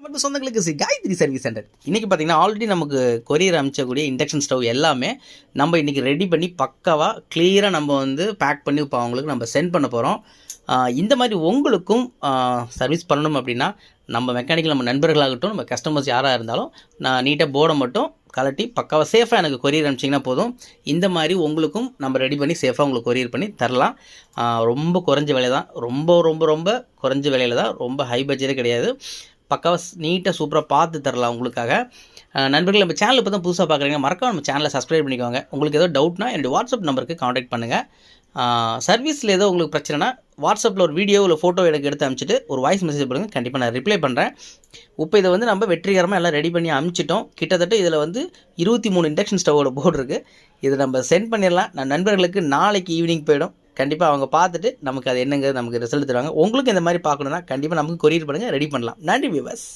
நமக்கு சொந்தங்களுக்கு Gayatri service centre இன்றைக்கி பார்த்திங்கன்னா ஆல்ரெடி நமக்கு கொரியர் அனுப்பிச்சக்கூடிய இண்டக்ஷன் ஸ்டவ் எல்லாமே நம்ம இன்றைக்கி ரெடி பண்ணி பக்காவாக கிளியராக நம்ம வந்து பேக் பண்ணி இப்போ அவங்களுக்கு நம்ம சென்ட் பண்ண போகிறோம். இந்த மாதிரி உங்களுக்கும் சர்வீஸ் பண்ணணும் அப்படின்னா நம்ம மெக்கானிக்கல் நம்ம நண்பர்களாகட்டும் நம்ம கஸ்டமர்ஸ் யாராக இருந்தாலும் நான் நீட்டாக போர்டை மட்டும் கலட்டி பக்காவாக சேஃபாக எனக்கு கொரியர் அனுப்பிச்சிங்கன்னா போதும். இந்த மாதிரி உங்களுக்கும் நம்ம ரெடி பண்ணி சேஃபாக உங்களுக்கு கொரியர் பண்ணி தரலாம். ரொம்ப குறைஞ்ச விலை தான், ரொம்ப ரொம்ப ரொம்ப குறைஞ்ச விலையில் தான், ரொம்ப ஹை பட்ஜெட்டே கிடையாது. பக்காவாக நீட்டாக சூப்பராக பார்த்து தரலாம் உங்களுக்காக. நண்பர்கள் நம்ம சேனல் இப்போ தான் புதுசாக பார்க்குறீங்க, மறக்காம நம்ம சேனலை சப்ஸ்கிரைப் பண்ணிக்கோங்க. உங்களுக்கு ஏதோ டவுட்னா என்னுடைய வாட்ஸ்அப் நம்பருக்கு காண்டாக்ட் பண்ணுங்கள். சர்வீஸில் ஏதோ உங்களுக்கு பிரச்சனைனா வாட்ஸ்அப்பில் ஒரு வீடியோ இல்லை ஃபோட்டோ எனக்கு எடுத்து அனுப்பிச்சிட்டு ஒரு வாய்ஸ் மெசேஜ் பண்ணுங்கள், கண்டிப்பாக நான் ரிப்ளை பண்ணுறேன். இப்போ இதை வந்து நம்ம வெற்றிகரமாக எல்லாம் ரெடி பண்ணி அனுப்பிச்சிட்டோம். கிட்டத்தட்ட இதில் வந்து 23 இண்டக்ஷன் ஸ்டவோட போர்டு இருக்குது. இதை நம்ம சென்ட் பண்ணிடலாம். நான் நண்பர்களுக்கு நாளைக்கு ஈவினிங் போயிடும். கண்டிப்பாக அவங்க பார்த்துட்டு நமக்கு அது என்னங்கிறது நமக்கு ரிசல்ட் தருவாங்க. உங்களுக்கு இந்த மாதிரி பார்க்கணுன்னா கண்டிப்பாக நமக்கு கொரியர் பண்ணுங்கள், ரெடி பண்ணலாம். நன்றி வியூவர்ஸ்.